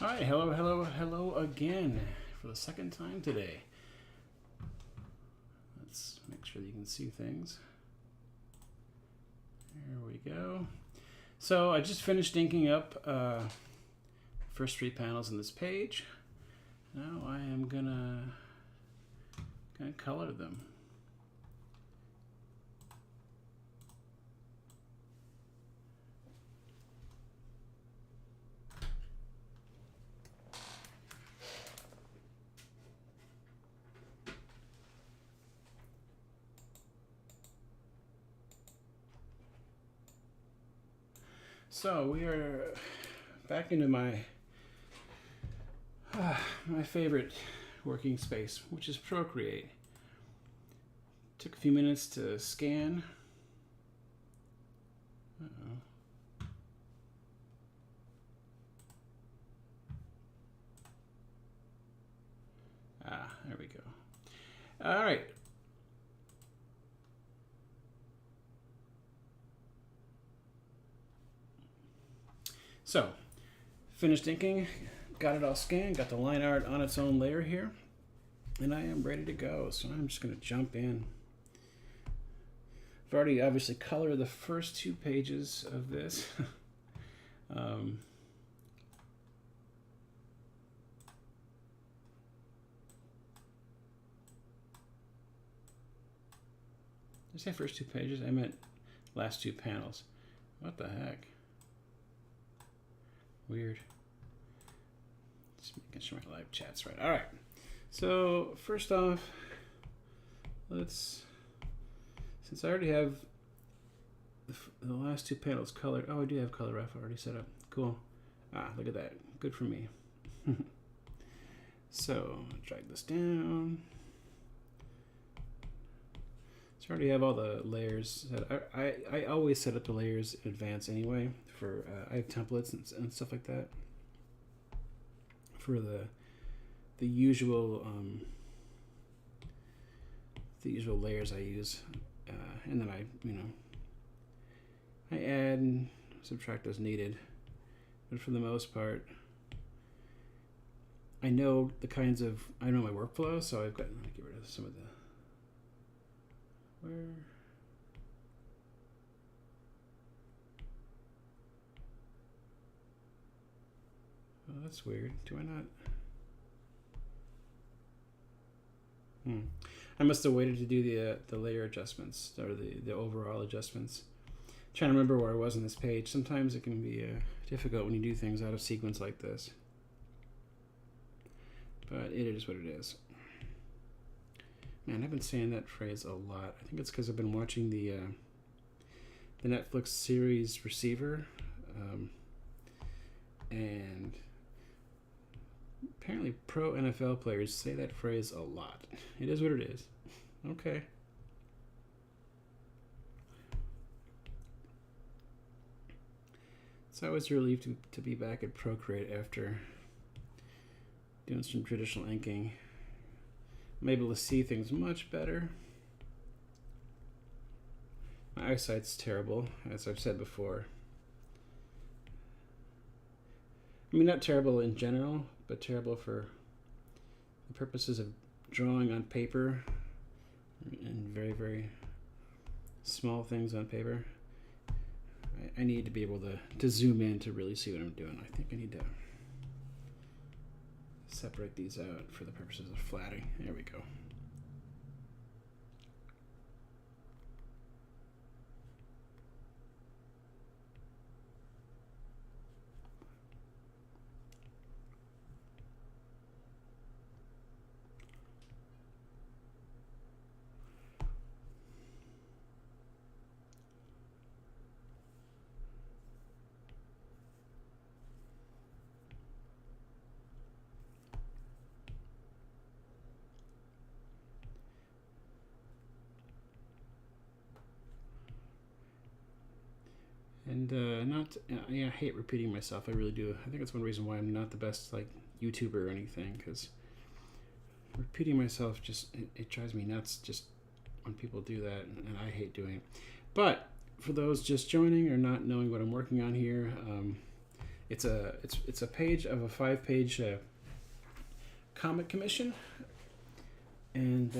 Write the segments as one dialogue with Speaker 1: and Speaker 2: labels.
Speaker 1: All right, hello again for the second time today. Let's make sure that you can see things. There we go. So I just finished inking up first 3 panels on this page. Now I am gonna color them. So we are back into my my favorite working space, which is Procreate. Took a few minutes to scan. There we go. All right. So, finished inking, got it all scanned, got the line art on its own layer here, and I am ready to go. So I'm just going to jump in. I've already obviously colored the first 2 pages of this. Did I say first 2 pages? I meant last 2 panels. What the heck? Weird. Just making sure my live chat's right. All right. So first off, since I already have the last 2 panels colored. Oh, I do have color ref already set up. Cool. Look at that. Good for me. So drag this down. So I already have all the layers. I always set up the layers in advance anyway. For I have templates and stuff like that for the usual layers I use, and then I add and subtract as needed. But for the most part, I know I know my workflow, so I've got to get rid of some of the Oh, that's weird. Do I not? I must have waited to do the layer adjustments or the overall adjustments. I'm trying to remember where I was on this page. Sometimes it can be difficult when you do things out of sequence like this. But it is what it is. Man, I've been saying that phrase a lot. I think it's because I've been watching the Netflix series Receiver, and apparently pro NFL players say that phrase a lot. It is what it is. Okay. So I was relieved to be back at Procreate after doing some traditional inking. I'm able to see things much better. My eyesight's terrible, as I've said before. I mean, not terrible in general, but terrible for the purposes of drawing on paper and very, very small things on paper. I need to be able to zoom in to really see what I'm doing. I think I need to separate these out for the purposes of flatting. There we go. And I hate repeating myself. I really do. I think that's one reason why I'm not the best YouTuber or anything, because repeating myself it drives me nuts just when people do that, and I hate doing it. But for those just joining or not knowing what I'm working on here, It's a page of a 5-page comic commission, and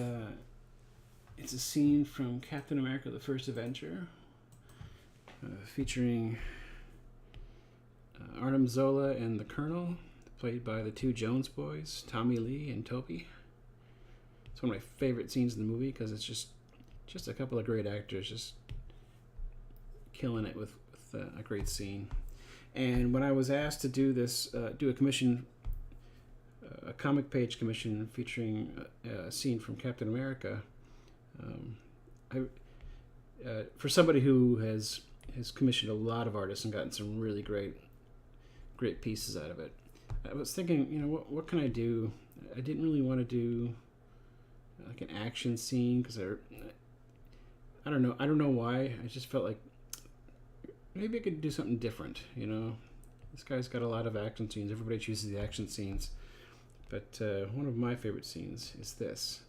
Speaker 1: it's a scene from Captain America: The First Avenger, featuring Arnim Zola and the Colonel, played by the two Jones boys, Tommy Lee and Toby. It's one of my favorite scenes in the movie because it's just a couple of great actors just killing it with a great scene. And when I was asked to do this, do a commission, a comic page commission featuring a scene from Captain America, for somebody who has commissioned a lot of artists and gotten some really great pieces out of it, I was thinking, what can I do? I didn't really want to do like an action scene because I don't know why. I just felt like maybe I could do something different. This guy's got a lot of action scenes. Everybody chooses the action scenes, but one of my favorite scenes is this.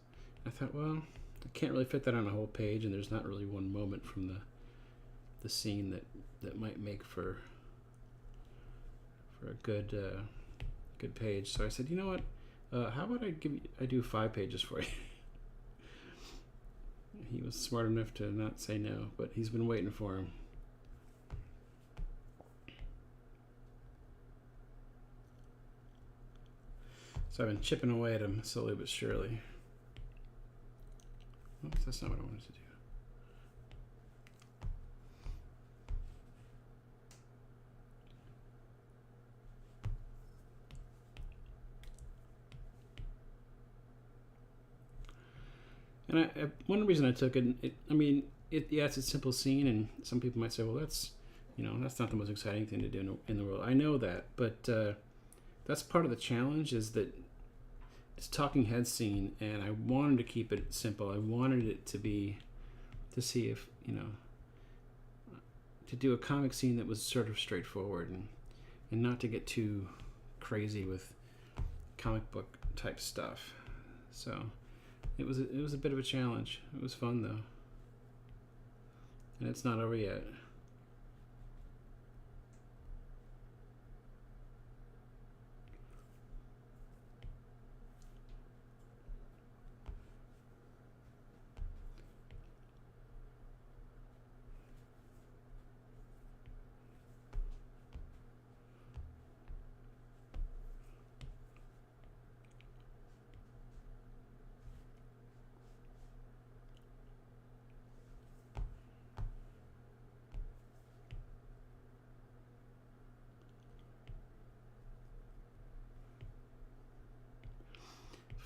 Speaker 1: I thought, well, I can't really fit that on a whole page, and there's not really one moment from the scene that might make for a good page. So I said, you know what? How about I do 5 pages for you? He was smart enough to not say no, but he's been waiting for him. So I've been chipping away at him slowly but surely. Oops, that's not what I wanted to do. And one reason I took it, yeah, it's a simple scene, and some people might say, well, that's not the most exciting thing to do in the world. I know that, but that's part of the challenge, is that it's a talking head scene, and I wanted to keep it simple. I wanted it to see if, to do a comic scene that was sort of straightforward and not to get too crazy with comic book type stuff. So it was a bit of a challenge. It was fun though. And it's not over yet.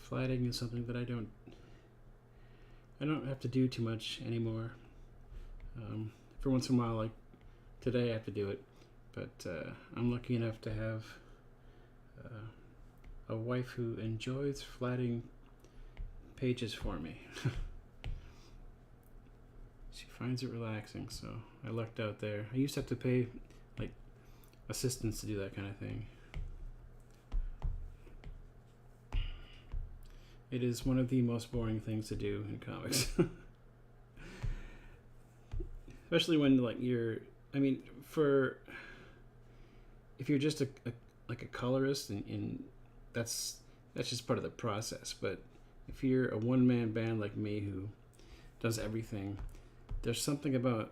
Speaker 1: Flatting is something that I don't have to do too much anymore. For once in a while, like today, I have to do it, but I'm lucky enough to have a wife who enjoys flatting pages for me. She finds it relaxing, so I lucked out there. I used to have to pay like assistants to do that kind of thing. It is one of the most boring things to do in comics. Especially when if you're just a colorist and that's just part of the process. But if you're a one-man band like me who does everything, there's something about,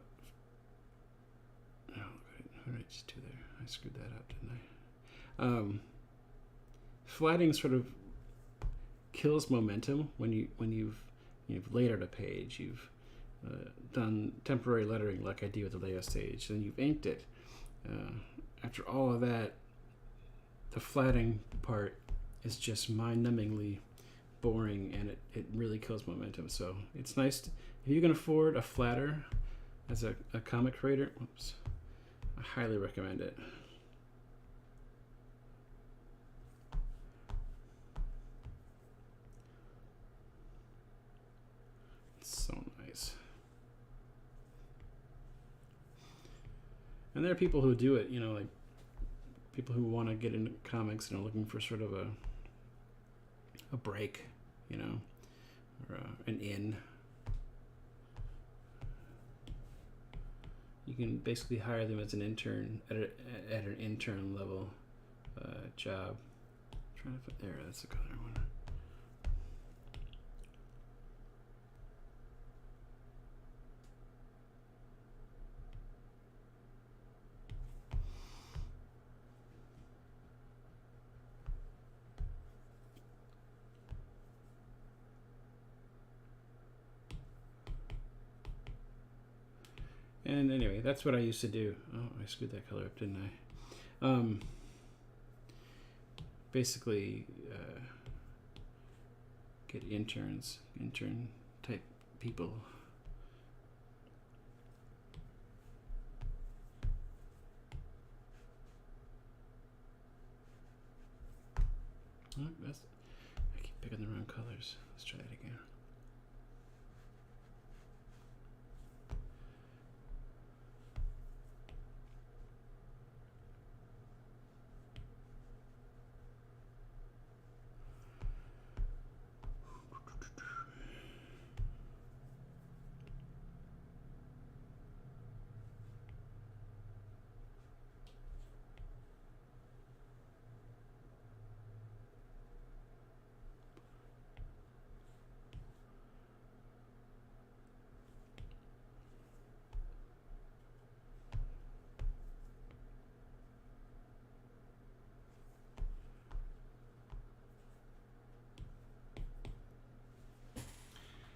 Speaker 1: what did I just do there? I screwed that up, didn't I? Flatting sort of kills momentum when you've laid out a page, you've done temporary lettering like I do at the layout stage, and you've inked it. After all of that, the flatting part is just mind-numbingly boring, and it really kills momentum. So it's nice if you can afford a flatter as a comic creator. I highly recommend it. So nice. And there are people who do it, like people who want to get into comics and are looking for sort of a break, or an in. You can basically hire them as an intern at an intern level job. Trying to put there. That's the color one. And anyway, that's what I used to do. Oh, I screwed that color up, didn't I? Basically, get intern type people. Oh, I keep picking the wrong colors. Let's try that again.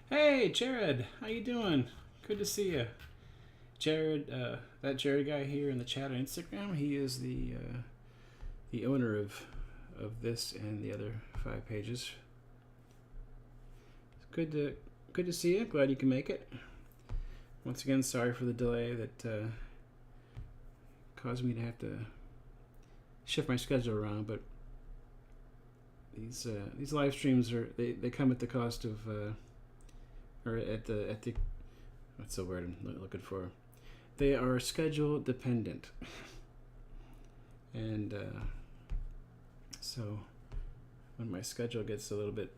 Speaker 1: Hey, Jared, how you doing? Good to see you. Jared, that Jared guy here in the chat on Instagram, he is the owner of this and the other 5 pages. It's good to see you. Glad you can make it. Once again, sorry for the delay that caused me to have to shift my schedule around, but these live streams they come at the cost of or at the what's the word I'm looking for? They are schedule dependent, and so when my schedule gets a little bit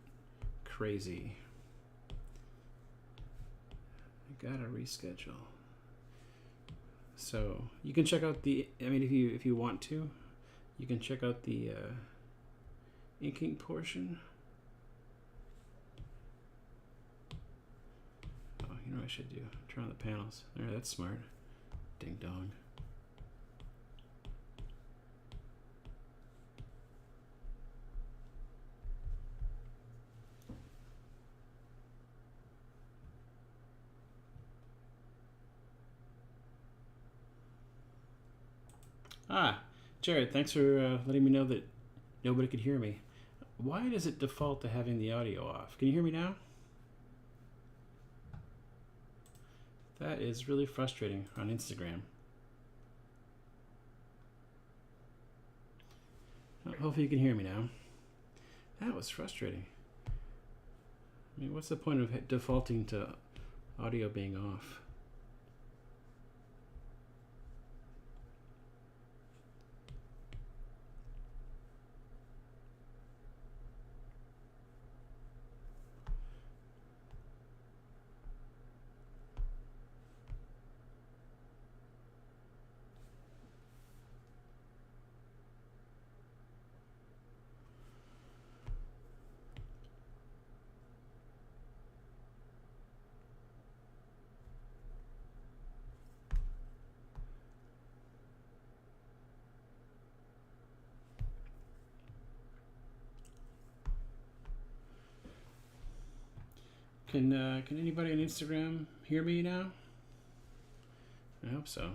Speaker 1: crazy, I gotta reschedule. So you can check out if you want to, you can check out the inking portion. You know what I should do? Turn on the panels. There, that's smart. Ding dong. Jared, thanks for letting me know that nobody could hear me. Why does it default to having the audio off? Can you hear me now? That is really frustrating on Instagram. Hopefully you can hear me now. That was frustrating. I mean, what's the point of defaulting to audio being off? Can anybody on Instagram hear me now? I hope so.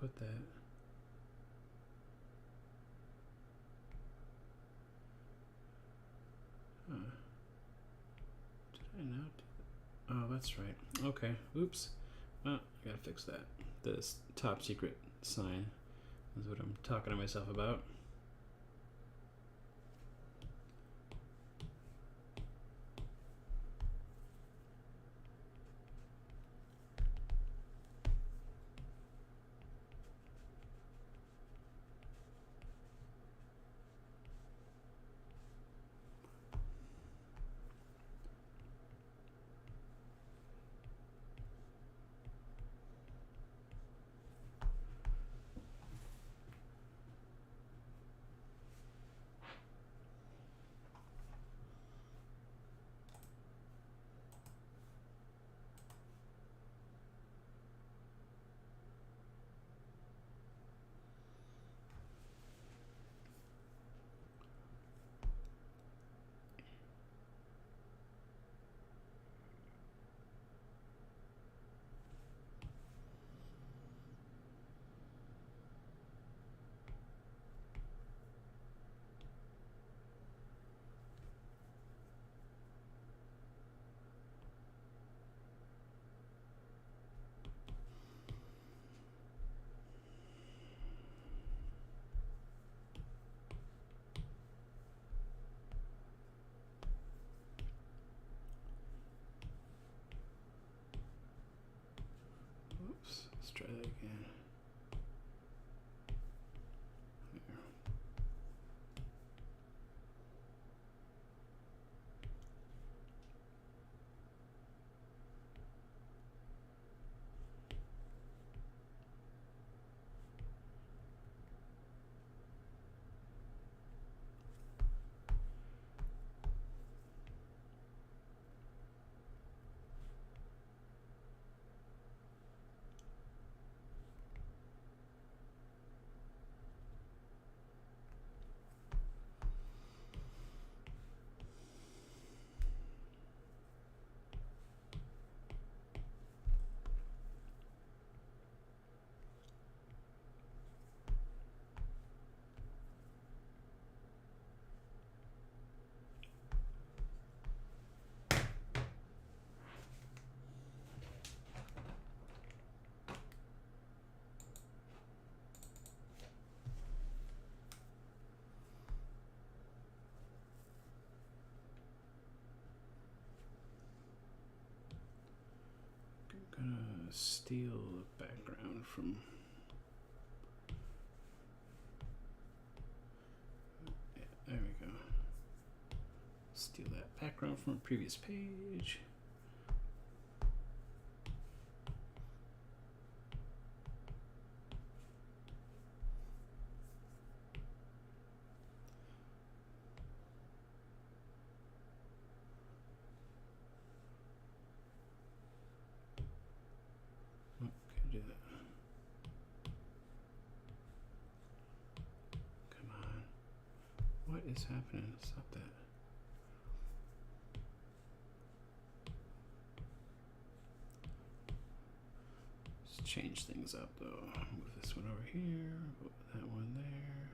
Speaker 1: put that? Huh. Did I not do that? Oh, that's right. Okay. Oops. Oh, I gotta fix that. This top secret sign is what I'm talking to myself about. Oops, let's try that again. There. I'm gonna steal the background from. Yeah, there we go. Steal that background from a previous page. Oh, can do that. Come on. What is happening? Stop that. Let's change things up though. Move this one over here, put that one there.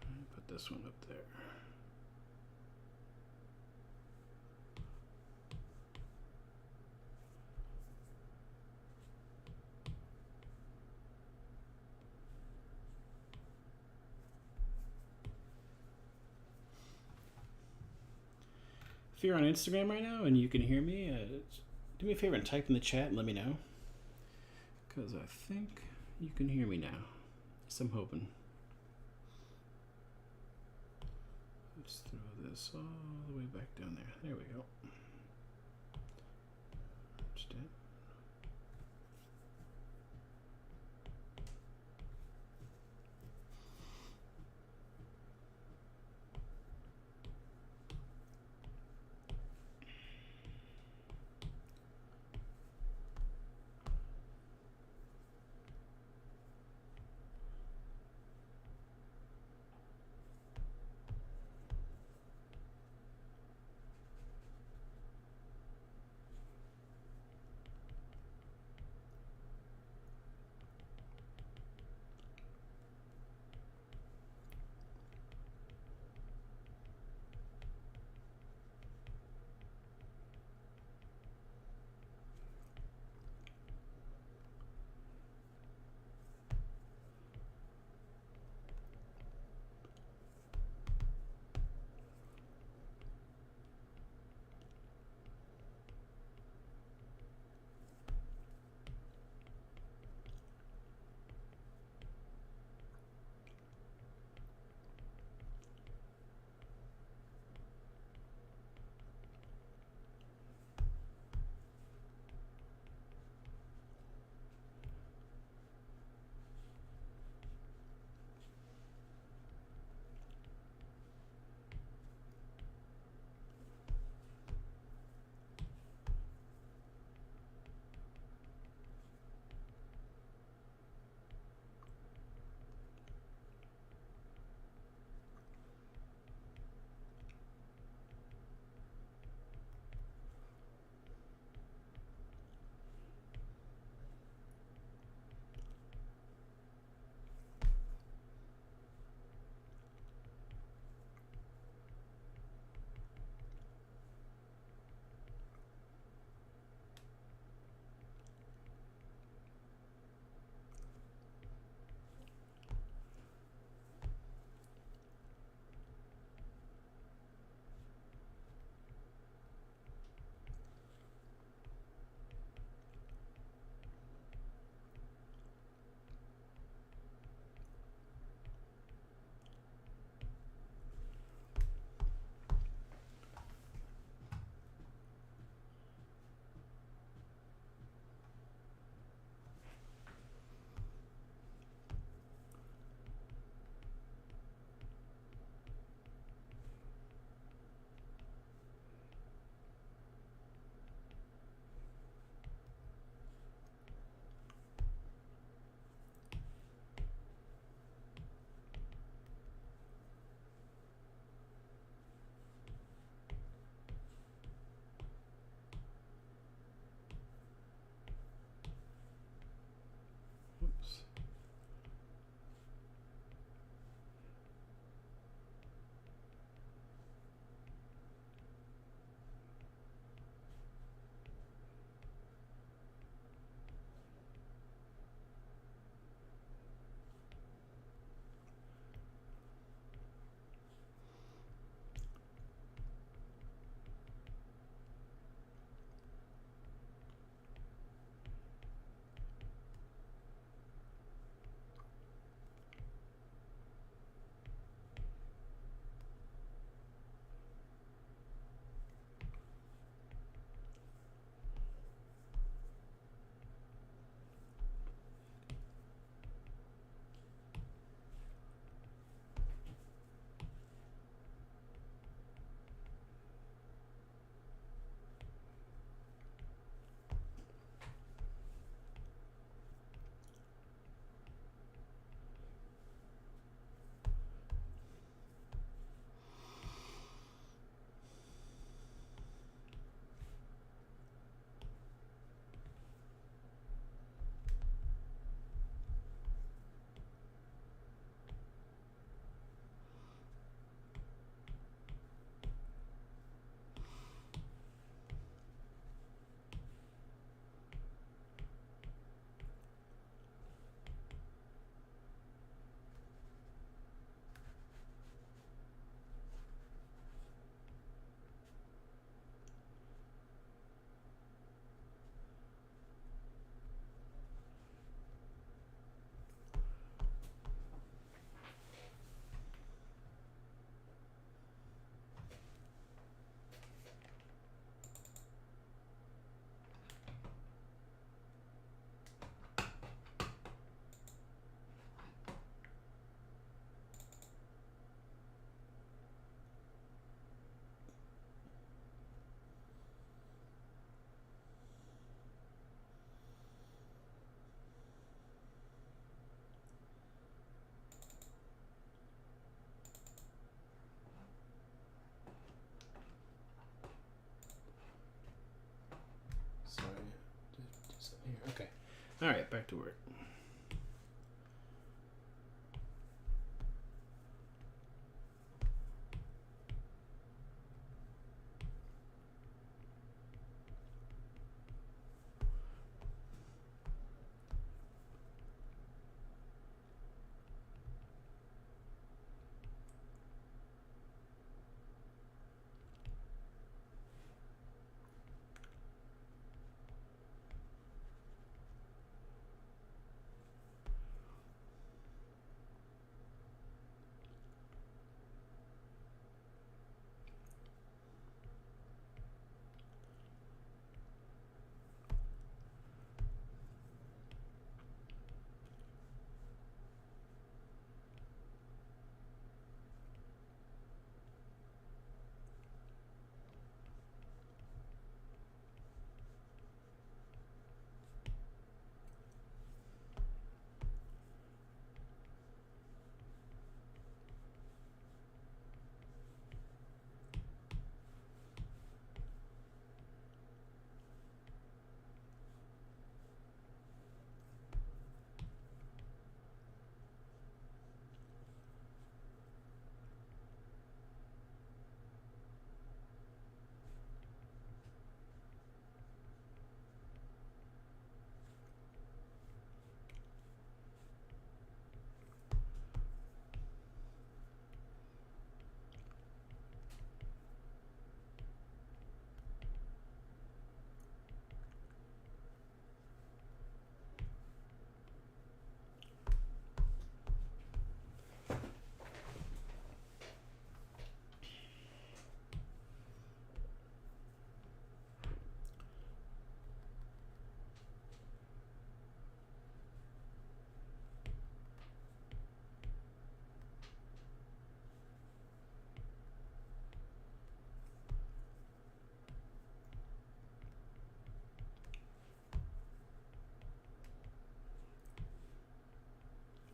Speaker 1: And put this one up there. If you're on Instagram right now and you can hear me, do me a favor and type in the chat and let me know. Because I think you can hear me now. So I'm hoping. Let's throw this all the way back down there. There we go. Just it. All right, back to work.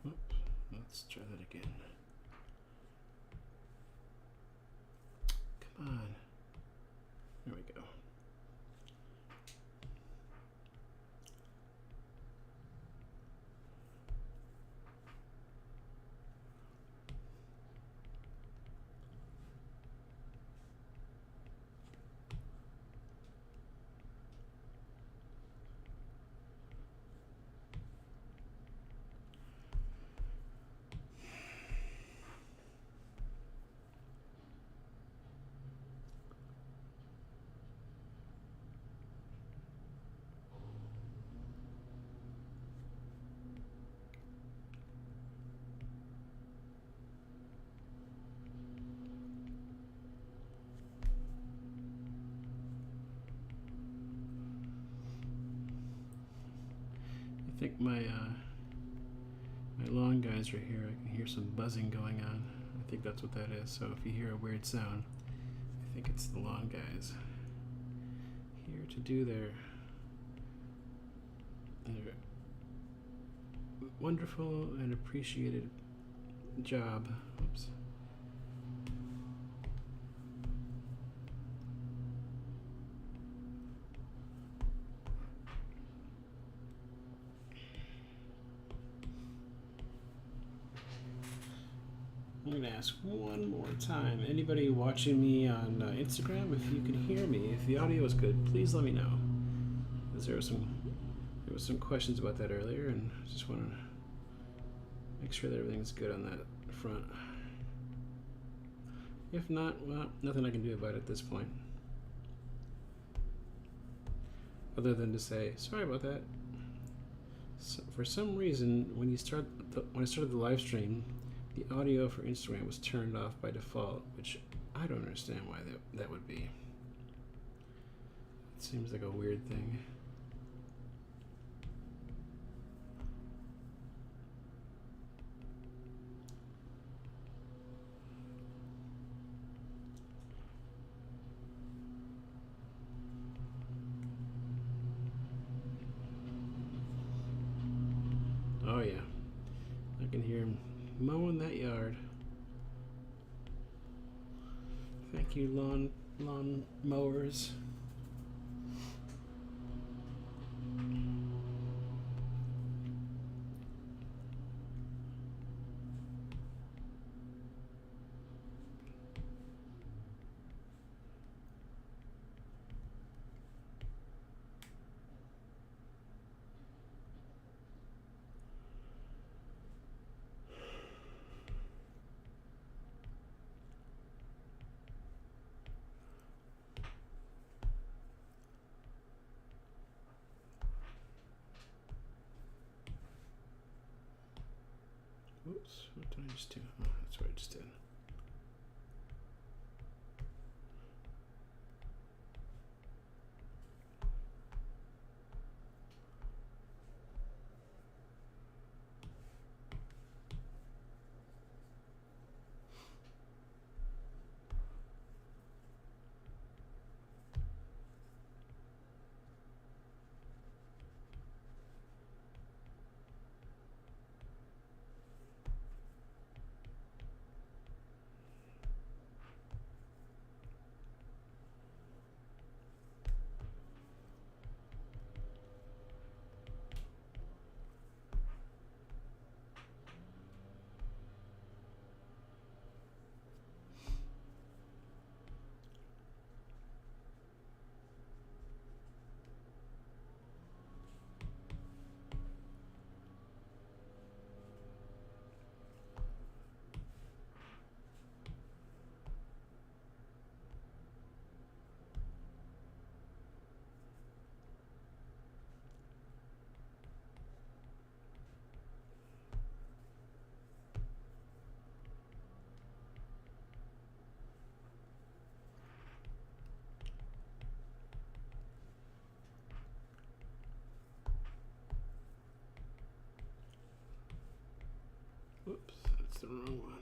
Speaker 1: Oops, let's try that again. Come on. There we go. I think my lawn guys are here. I can hear some buzzing going on. I think that's what that is. So if you hear a weird sound, I think it's the lawn guys here to do their wonderful and appreciated job. Oops. I'm going to ask one more time. Anybody watching me on Instagram, if you can hear me, if the audio is good, please let me know. Because there was some questions about that earlier, and I just want to make sure that everything's good on that front. If not, well, nothing I can do about it at this point. Other than to say, sorry about that. So for some reason, when I started the live stream, the audio for Instagram was turned off by default, which I don't understand why that would be. It seems like a weird thing. Oh yeah, I can hear him mowing that yard. Thank you, lawn mowers. Oops, what did I just do? Oh, that's what I just did. Whoops, that's the wrong one.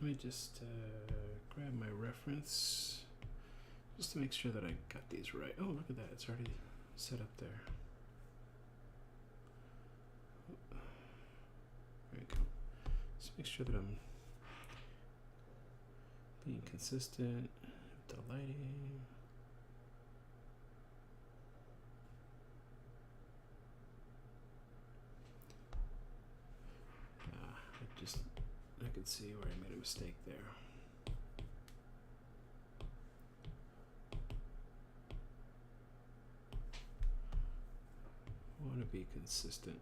Speaker 1: Let me just grab my reference just to make sure that I got these right. Oh, look at that. It's already set up there. make sure that I'm being consistent with the lighting. I could see where I made a mistake there. I want to be consistent.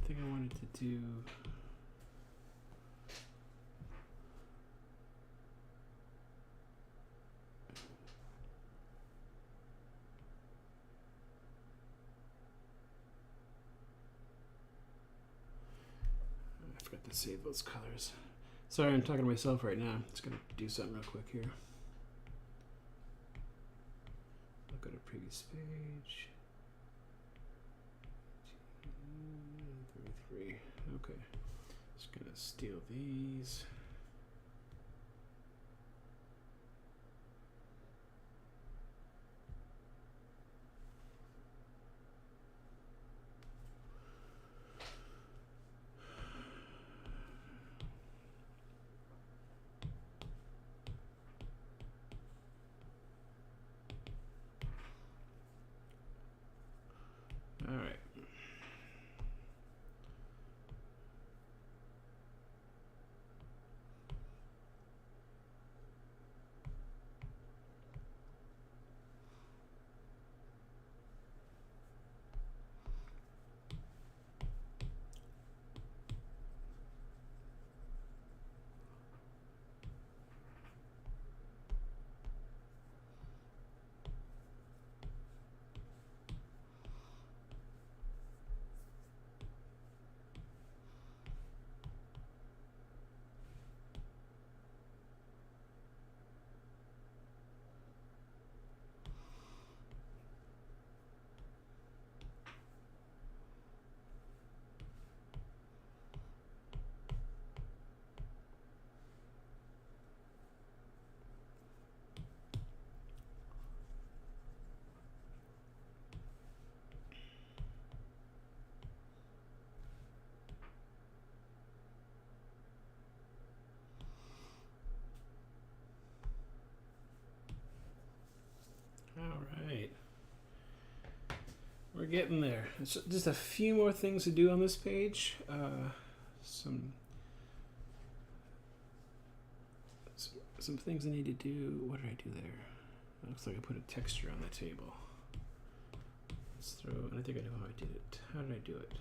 Speaker 1: Thing I wanted to do. I forgot to save those colors. Sorry, I'm talking to myself right now. Just gonna do something real quick here. I'll go to previous page. 33. Okay. Just gonna steal these. All right. All right. We're getting there. It's just a few more things to do on this page. Some things I need to do. What did I do there? It looks like I put a texture on the table. Let's throw, and I think I know how I did it. How did I do it?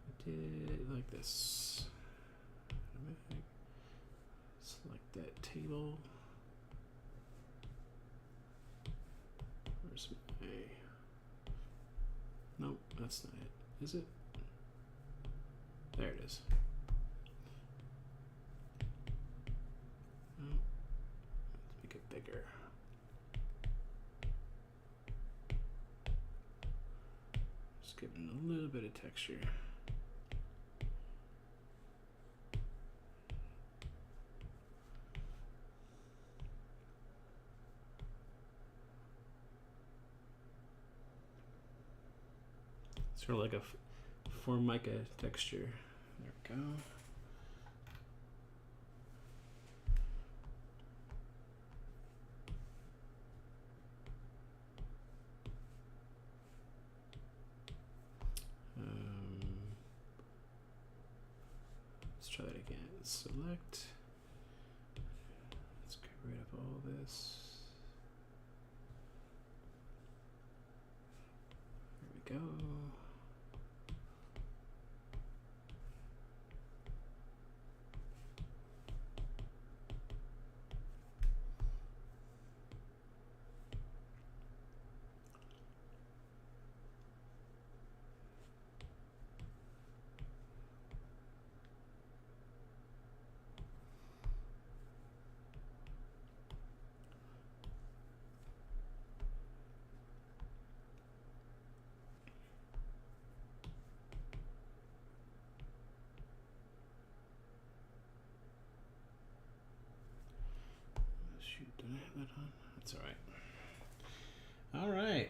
Speaker 1: I did it like this. Select that table. Where's my... Nope, that's not it. Is it? There it is. Oh, let's make it bigger. Just giving it a little bit of texture. Sort of like a Formica texture. There we go. Let's try that again. Select. Let's get rid of all this. There we go. That's all right. All right.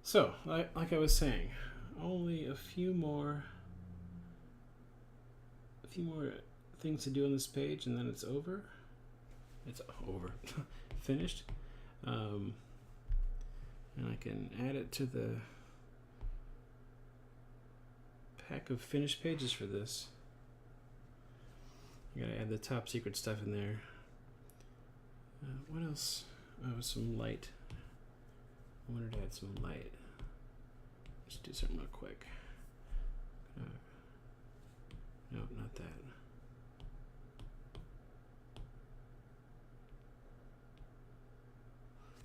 Speaker 1: So, like I was saying, only a few more things to do on this page, and then it's over. It's over, finished. And I can add it to the pack of finished pages for this. You gotta add the top secret stuff in there. What else? Oh, some light. I wanted to add some light. Let's do something real quick. No, not that.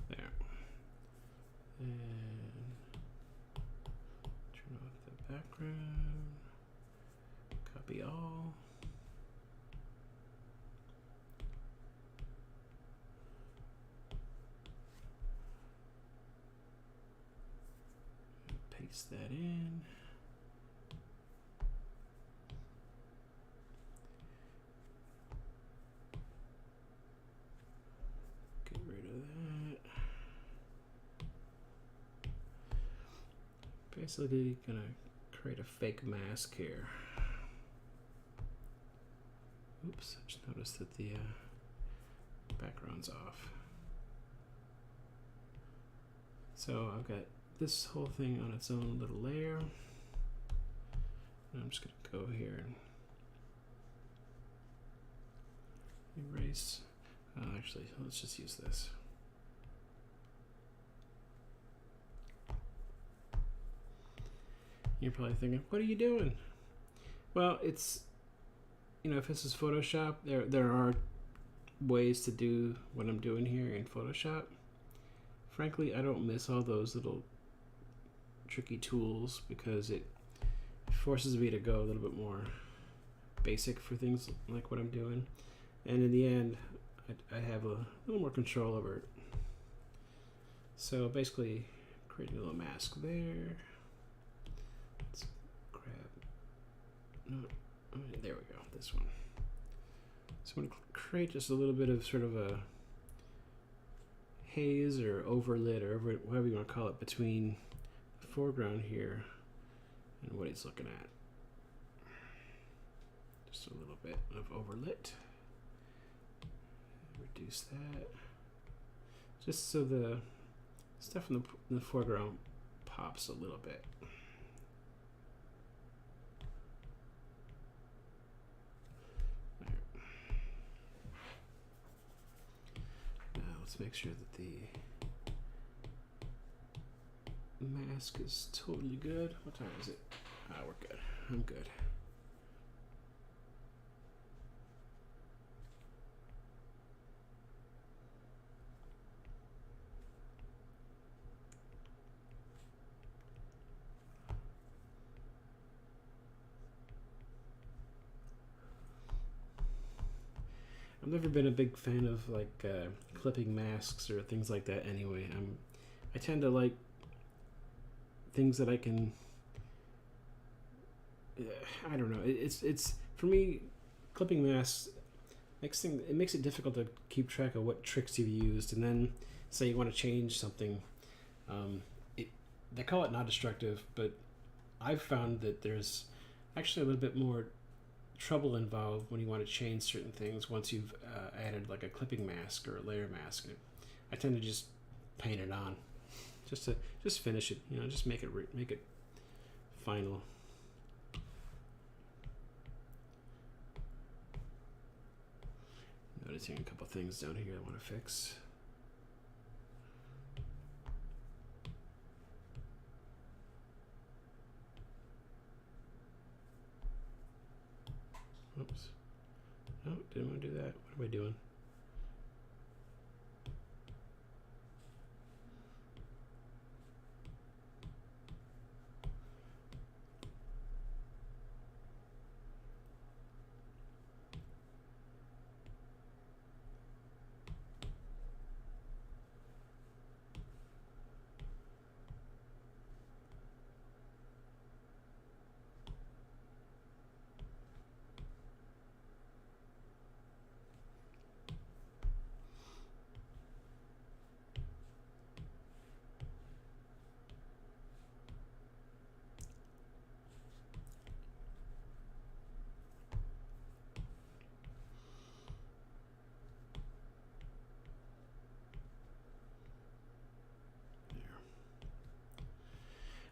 Speaker 1: There. And turn off the background. Copy all. Paste that in. Get rid of that. Basically gonna create a fake mask here. Oops, I just noticed that the background's off. So I've got this whole thing on its own little layer. And I'm just gonna go here and erase. Actually, let's just use this. You're probably thinking, what are you doing? Well, it's, you know, if this is Photoshop, there are ways to do what I'm doing here in Photoshop. Frankly, I don't miss all those little tricky tools because it forces me to go a little bit more basic for things like what I'm doing. And in the end, I have a little more control over it. So basically, creating a little mask there. Let's grab, no, there we go, this one. So I'm going to create just a little bit of sort of a haze or overlit or whatever you want to call it between the foreground here and what he's looking at. Just a little bit of overlit. Reduce that. Just so the stuff in the foreground pops a little bit. There. Now let's make sure that the mask is totally good. What time is it? Ah, we're good. I'm good. I've never been a big fan of like clipping masks or things like that anyway. I tend to like things that I can I don't know. It's for me, clipping masks makes it difficult to keep track of what tricks you've used, and then say you want to change something. They call it non-destructive, but I've found that there's actually a little bit more trouble involved when you want to change certain things once you've added like a clipping mask or a layer mask. I tend to just paint it on, just finish it. You know, just make it final. Noticing a couple things down here I want to fix. Oops. No, didn't want to do that. What am I doing?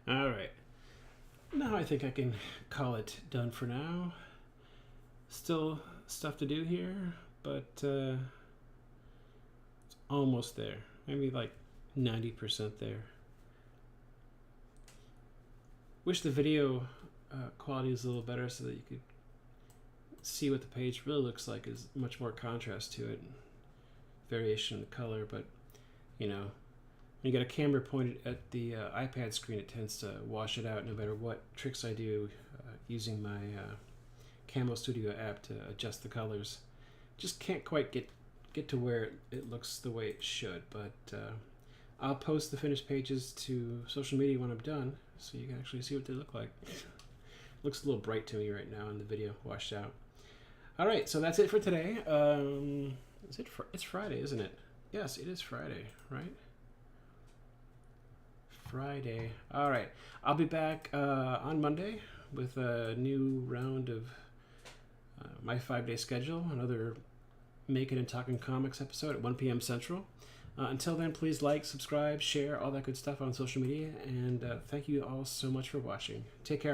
Speaker 1: All right. Now I think I can call it done for now. Still stuff to do here, but it's almost there. Maybe like 90% there. Wish the video quality was a little better so that you could see what the page really looks like. Is much more contrast to it, variation in the color, but you know, when you got a camera pointed at the iPad screen, it tends to wash it out no matter what tricks I do using my Camo Studio app to adjust the colors. Just can't quite get to where it looks the way it should, but I'll post the finished pages to social media when I'm done so you can actually see what they look like. Looks a little bright to me right now in the video, washed out. All right, so that's it for today. It's Friday, isn't it? Yes, it is Friday, right? Friday. All right, I'll be back on Monday with a new round of my 5-day schedule, another Making and Talking Comics episode at 1 p.m. Central. Until then, please like, subscribe, share, all that good stuff on social media, and thank you all so much for watching. Take care.